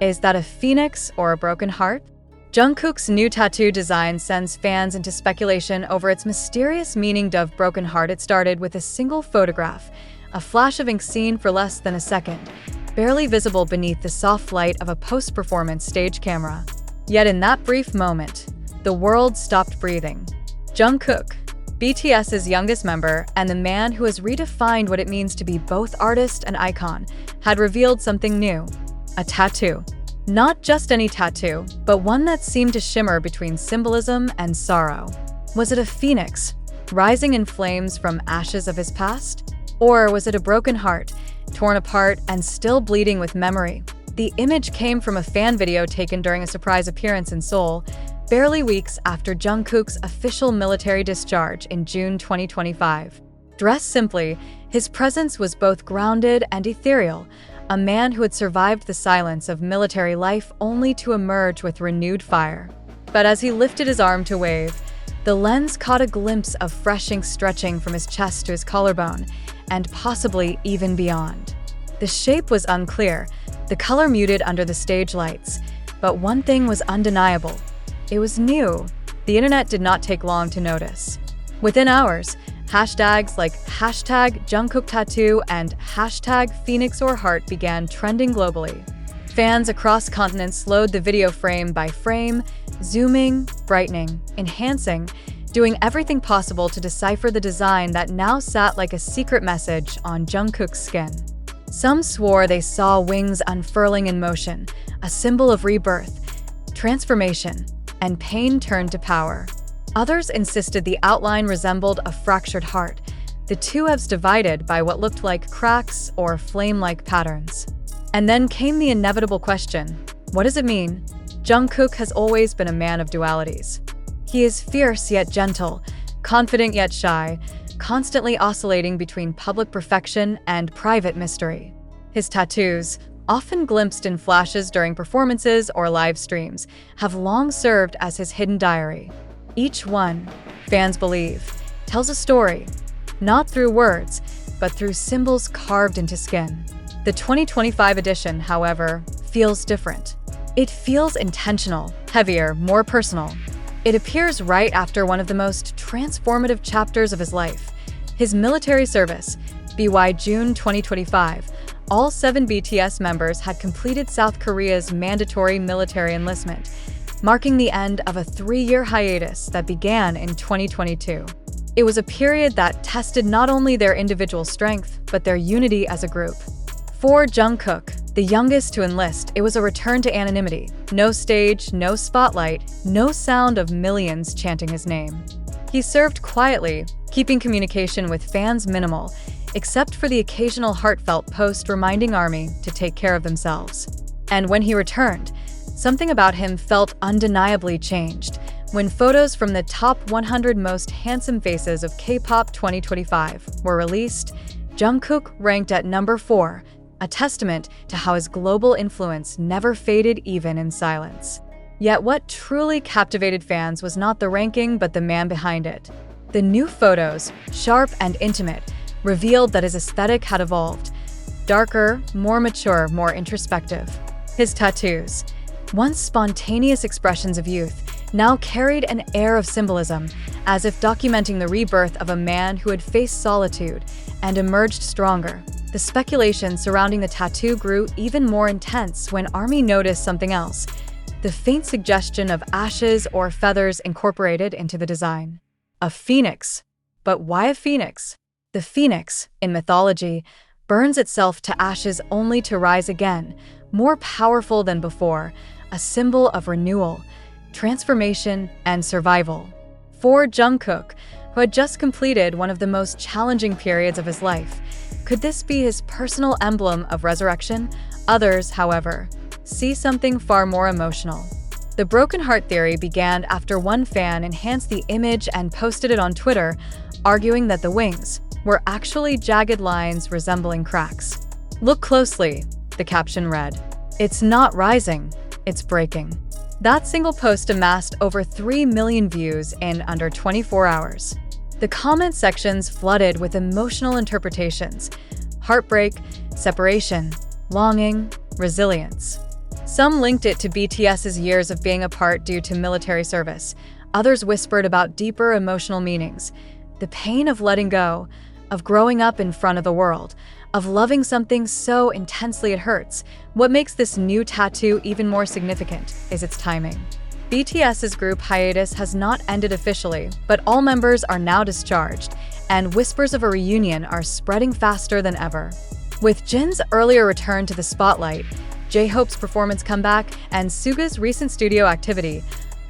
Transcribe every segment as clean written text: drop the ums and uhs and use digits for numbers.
Is that a phoenix or a broken heart? Jungkook's new tattoo design sends fans into speculation over its mysterious meaning of broken heart. It started with a single photograph, a flash of ink seen for less than a second, barely visible beneath the soft light of a post-performance stage camera. Yet in that brief moment, the world stopped breathing. Jungkook, BTS's youngest member and the man who has redefined what it means to be both artist and icon, had revealed something new: a tattoo. Not just any tattoo, but one that seemed to shimmer between symbolism and sorrow. Was it a phoenix, rising in flames from ashes of his past? Or was it a broken heart, torn apart and still bleeding with memory? The image came from a fan video taken during a surprise appearance in Seoul, barely weeks after Jungkook's official military discharge in June 2025. Dressed simply, his presence was both grounded and ethereal, a man who had survived the silence of military life only to emerge with renewed fire. But as he lifted his arm to wave, the lens caught a glimpse of fresh ink stretching from his chest to his collarbone, and possibly even beyond. The shape was unclear, the color muted under the stage lights, but one thing was undeniable. It was new. The internet did not take long to notice. Within hours, hashtags like #JungkookTattoo and #PhoenixOrHeart began trending globally. Fans across continents slowed the video frame by frame, zooming, brightening, enhancing, doing everything possible to decipher the design that now sat like a secret message on Jungkook's skin. Some swore they saw wings unfurling in motion, a symbol of rebirth, transformation, and pain turned to power. Others insisted the outline resembled a fractured heart, the two halves divided by what looked like cracks or flame-like patterns. And then came the inevitable question: what does it mean? Jungkook has always been a man of dualities. He is fierce yet gentle, confident yet shy, constantly oscillating between public perfection and private mystery. His tattoos, often glimpsed in flashes during performances or live streams, have long served as his hidden diary. Each one, fans believe, tells a story, not through words, but through symbols carved into skin. The 2025 edition, however, feels different. It feels intentional, heavier, more personal. It appears right after one of the most transformative chapters of his life, his military service. BY June 2025, all 7 BTS members had completed South Korea's mandatory military enlistment, marking the end of a 3-year hiatus that began in 2022. It was a period that tested not only their individual strength, but their unity as a group. For Jungkook, the youngest to enlist, it was a return to anonymity. No stage, no spotlight, no sound of millions chanting his name. He served quietly, keeping communication with fans minimal, except for the occasional heartfelt post reminding ARMY to take care of themselves. And when he returned, something about him felt undeniably changed. When photos from the top 100 most handsome faces of K-pop 2025 were released, Jungkook ranked at number 4, a testament to how his global influence never faded even in silence. Yet what truly captivated fans was not the ranking but the man behind it. The new photos, sharp and intimate, revealed that his aesthetic had evolved. Darker, more mature, more introspective. His tattoos, once spontaneous expressions of youth, now carried an air of symbolism, as if documenting the rebirth of a man who had faced solitude and emerged stronger. The speculation surrounding the tattoo grew even more intense when ARMY noticed something else: the faint suggestion of ashes or feathers incorporated into the design. A phoenix. But why a phoenix? The phoenix, in mythology, burns itself to ashes only to rise again, more powerful than before, a symbol of renewal, transformation, and survival. For Jungkook, who had just completed one of the most challenging periods of his life, could this be his personal emblem of resurrection? Others, however, see something far more emotional. The broken heart theory began after one fan enhanced the image and posted it on Twitter, arguing that the wings were actually jagged lines resembling cracks. "Look closely," the caption read. "It's not rising, it's breaking." That single post amassed over 3 million views in under 24 hours. The comment sections flooded with emotional interpretations: heartbreak, separation, longing, resilience. Some linked it to BTS's years of being apart due to military service. Others whispered about deeper emotional meanings. The pain of letting go, of growing up in front of the world, of loving something so intensely it hurts. What makes this new tattoo even more significant is its timing. BTS's group hiatus has not ended officially, but all members are now discharged, and whispers of a reunion are spreading faster than ever. With Jin's earlier return to the spotlight, J-Hope's performance comeback, and Suga's recent studio activity,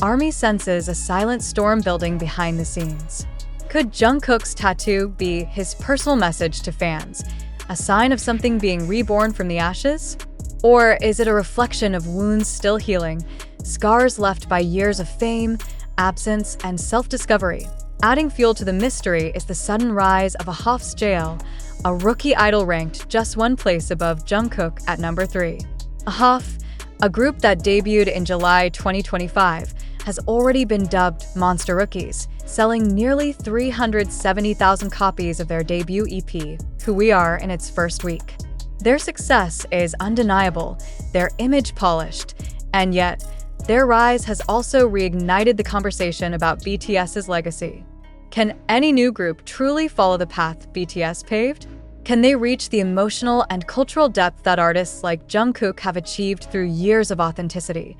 ARMY senses a silent storm building behind the scenes. Could Jungkook's tattoo be his personal message to fans, a sign of something being reborn from the ashes? Or is it a reflection of wounds still healing, scars left by years of fame, absence, and self-discovery? Adding fuel to the mystery is the sudden rise of Ahof's Jeon, a rookie idol ranked just one place above Jungkook at number 3. Ahof, a group that debuted in July 2025, has already been dubbed Monster Rookies, selling nearly 370,000 copies of their debut EP, Who We Are, in its first week. Their success is undeniable, their image polished, and yet, their rise has also reignited the conversation about BTS's legacy. Can any new group truly follow the path BTS paved? Can they reach the emotional and cultural depth that artists like Jungkook have achieved through years of authenticity?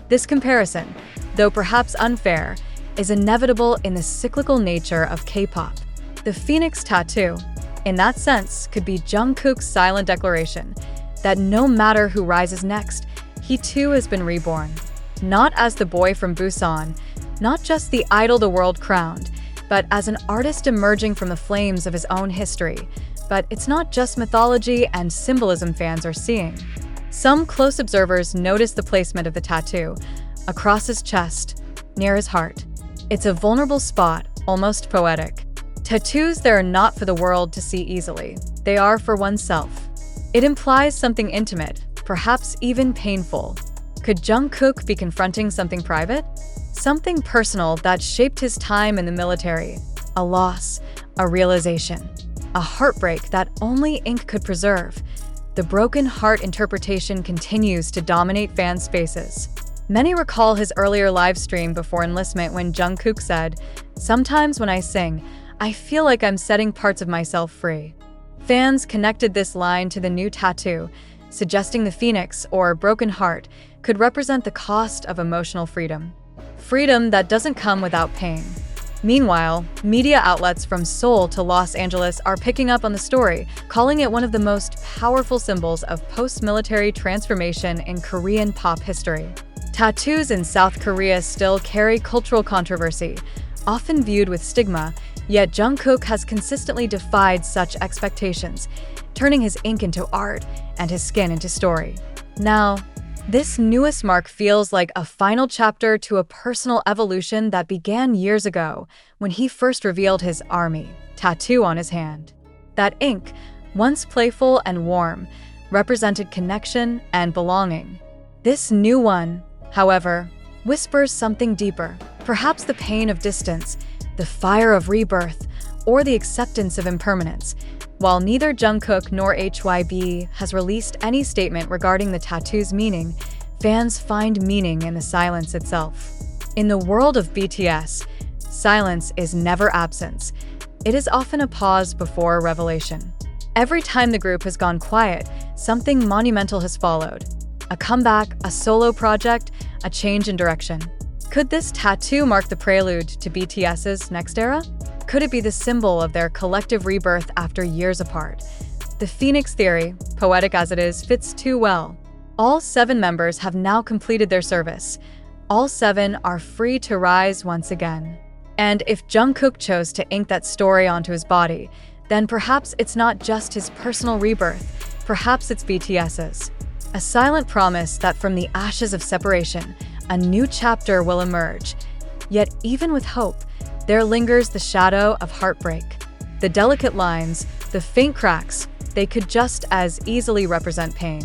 This comparison, though perhaps unfair, is inevitable in the cyclical nature of K-pop. The Phoenix tattoo, in that sense, could be Jungkook's silent declaration that no matter who rises next, he too has been reborn. Not as the boy from Busan, not just the idol the world crowned, but as an artist emerging from the flames of his own history. But it's not just mythology and symbolism fans are seeing. Some close observers notice the placement of the tattoo, across his chest, near his heart. It's a vulnerable spot, almost poetic. Tattoos that are not for the world to see easily. They are for oneself. It implies something intimate, perhaps even painful. Could Jungkook be confronting something private? Something personal that shaped his time in the military. A loss, a realization, a heartbreak that only ink could preserve. The broken heart interpretation continues to dominate fan spaces. Many recall his earlier live stream before enlistment when Jungkook said, "Sometimes when I sing, I feel like I'm setting parts of myself free." Fans connected this line to the new tattoo, suggesting the phoenix, or broken heart, could represent the cost of emotional freedom. Freedom that doesn't come without pain. Meanwhile, media outlets from Seoul to Los Angeles are picking up on the story, calling it one of the most powerful symbols of post-military transformation in Korean pop history. Tattoos in South Korea still carry cultural controversy, often viewed with stigma, yet Jungkook has consistently defied such expectations, turning his ink into art and his skin into story. Now, this newest mark feels like a final chapter to a personal evolution that began years ago when he first revealed his ARMY tattoo on his hand. That ink, once playful and warm, represented connection and belonging. This new one, however, whispers something deeper, perhaps the pain of distance, the fire of rebirth, or the acceptance of impermanence. While neither Jungkook nor HYB has released any statement regarding the tattoo's meaning, fans find meaning in the silence itself. In the world of BTS, silence is never absence. It is often a pause before a revelation. Every time the group has gone quiet, something monumental has followed. A comeback, a solo project, a change in direction. Could this tattoo mark the prelude to BTS's next era? Could it be the symbol of their collective rebirth after years apart? The Phoenix theory, poetic as it is, fits too well. All 7 members have now completed their service. All 7 are free to rise once again. And if Jungkook chose to ink that story onto his body, then perhaps it's not just his personal rebirth, perhaps it's BTS's. A silent promise that from the ashes of separation, a new chapter will emerge. Yet even with hope, there lingers the shadow of heartbreak. The delicate lines, the faint cracks, they could just as easily represent pain.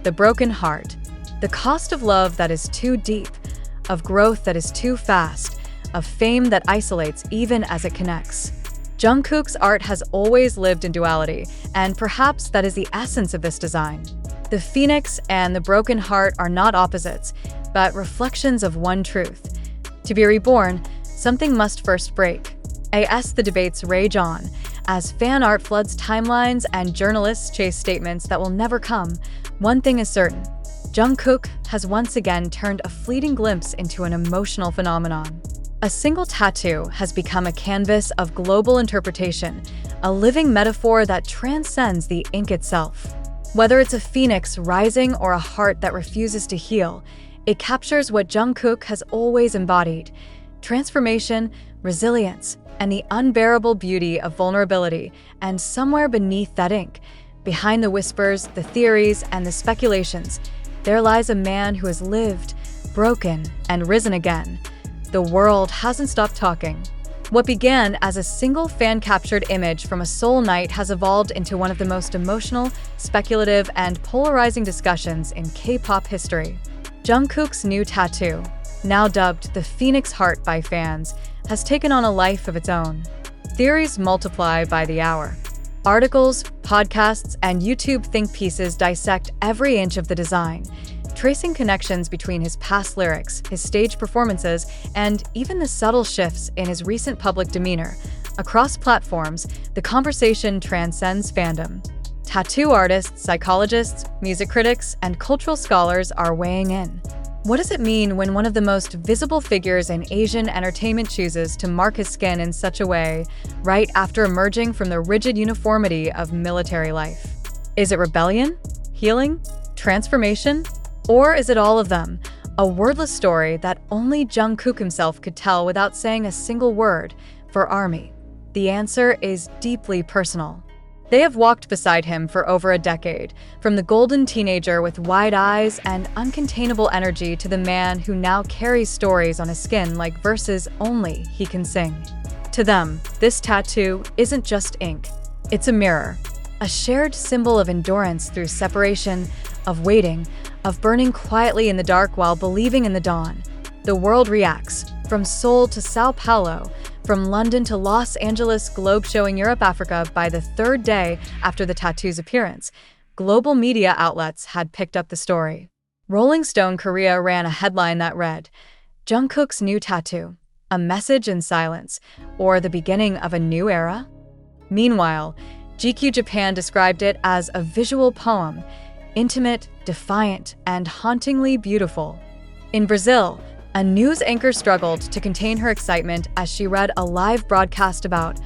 The broken heart, the cost of love that is too deep, of growth that is too fast, of fame that isolates even as it connects. Jungkook's art has always lived in duality, and perhaps that is the essence of this design. The phoenix and the broken heart are not opposites, but reflections of one truth. To be reborn, something must first break. As the debates rage on, as fan art floods timelines and journalists chase statements that will never come, one thing is certain. Jungkook has once again turned a fleeting glimpse into an emotional phenomenon. A single tattoo has become a canvas of global interpretation, a living metaphor that transcends the ink itself. Whether it's a phoenix rising or a heart that refuses to heal, it captures what Jungkook has always embodied: transformation, resilience, and the unbearable beauty of vulnerability. And somewhere beneath that ink, behind the whispers, the theories, and the speculations, there lies a man who has lived, broken, and risen again. The world hasn't stopped talking. What began as a single fan-captured image from a Seoul night has evolved into one of the most emotional, speculative, and polarizing discussions in K-pop history. Jungkook's new tattoo, now dubbed the Phoenix Heart by fans, has taken on a life of its own. Theories multiply by the hour. Articles, podcasts, and YouTube think pieces dissect every inch of the design, tracing connections between his past lyrics, his stage performances, and even the subtle shifts in his recent public demeanor. Across platforms, the conversation transcends fandom. Tattoo artists, psychologists, music critics, and cultural scholars are weighing in. What does it mean when one of the most visible figures in Asian entertainment chooses to mark his skin in such a way, right after emerging from the rigid uniformity of military life? Is it rebellion? Healing? Transformation? Or is it all of them? A wordless story that only Jungkook himself could tell without saying a single word. For ARMY, the answer is deeply personal. They have walked beside him for over a decade, from the golden teenager with wide eyes and uncontainable energy to the man who now carries stories on his skin like verses only he can sing. To them, this tattoo isn't just ink. It's a mirror, a shared symbol of endurance through separation, of waiting, of burning quietly in the dark while believing in the dawn. The world reacts, from Seoul to Sao Paulo, from London to Los Angeles, globe showing Europe, Africa. By the third day after the tattoo's appearance, global media outlets had picked up the story. Rolling Stone Korea ran a headline that read, "Jungkook's new tattoo, a message in silence, or the beginning of a new era?" Meanwhile, GQ Japan described it as a visual poem, intimate, defiant, and hauntingly beautiful. In Brazil, a news anchor struggled to contain her excitement as she read a live broadcast about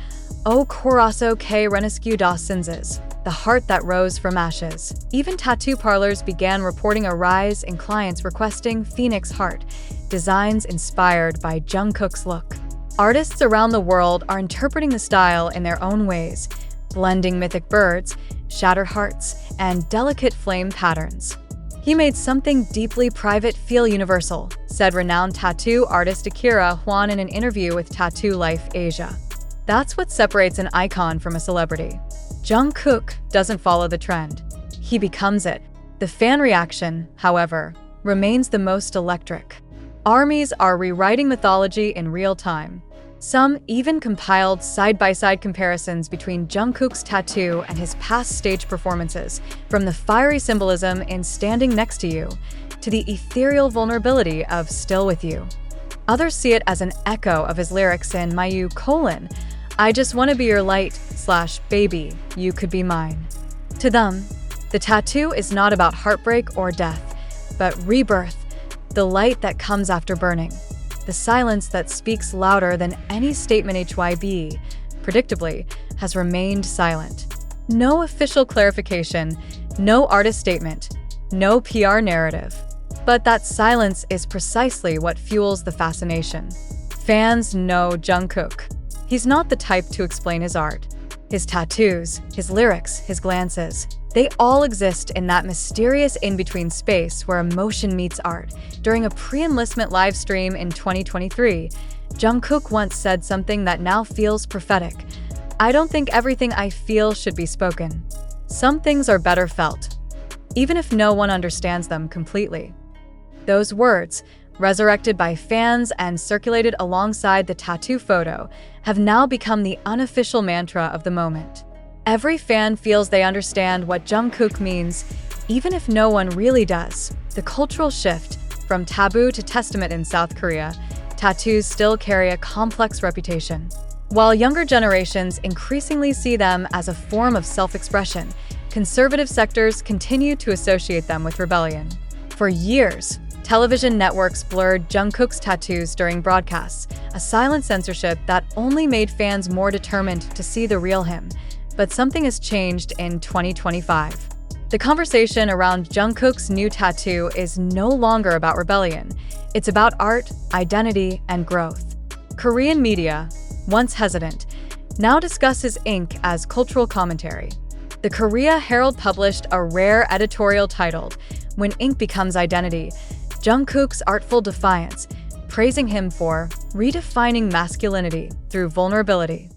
O Coração que Renasceu das Cinzas, the heart that rose from ashes. Even tattoo parlors began reporting a rise in clients requesting Phoenix Heart, designs inspired by Jungkook's look. Artists around the world are interpreting the style in their own ways, blending mythic birds, shattered hearts, and delicate flame patterns. "He made something deeply private feel universal," said renowned tattoo artist Akira Hwan in an interview with Tattoo Life Asia. That's what separates an icon from a celebrity. Jungkook doesn't follow the trend. He becomes it. The fan reaction, however, remains the most electric. Armies are rewriting mythology in real time. Some even compiled side-by-side comparisons between Jungkook's tattoo and his past stage performances, from the fiery symbolism in Standing Next to You to the ethereal vulnerability of Still With You. Others see it as an echo of his lyrics in Mayu: "I just wanna be your light / baby, you could be mine." To them, the tattoo is not about heartbreak or death, but rebirth, the light that comes after burning. The silence that speaks louder than any statement. HYB, predictably, has remained silent. No official clarification, no artist statement, no PR narrative. But that silence is precisely what fuels the fascination. Fans know Jungkook. He's not the type to explain his art. His tattoos, his lyrics, his glances, they all exist in that mysterious in-between space where emotion meets art. During a pre-enlistment live stream in 2023, Jungkook once said something that now feels prophetic. "I don't think everything I feel should be spoken. Some things are better felt, even if no one understands them completely." Those words, resurrected by fans and circulated alongside the tattoo photo, have now become the unofficial mantra of the moment. Every fan feels they understand what Jungkook means, even if no one really does. The cultural shift from taboo to testament in South Korea, tattoos still carry a complex reputation. While younger generations increasingly see them as a form of self-expression, conservative sectors continue to associate them with rebellion. For years, television networks blurred Jungkook's tattoos during broadcasts, a silent censorship that only made fans more determined to see the real him. But something has changed in 2025. The conversation around Jungkook's new tattoo is no longer about rebellion. It's about art, identity, and growth. Korean media, once hesitant, now discusses ink as cultural commentary. The Korea Herald published a rare editorial titled, "When Ink Becomes Identity," Jungkook's artful defiance, praising him for redefining masculinity through vulnerability.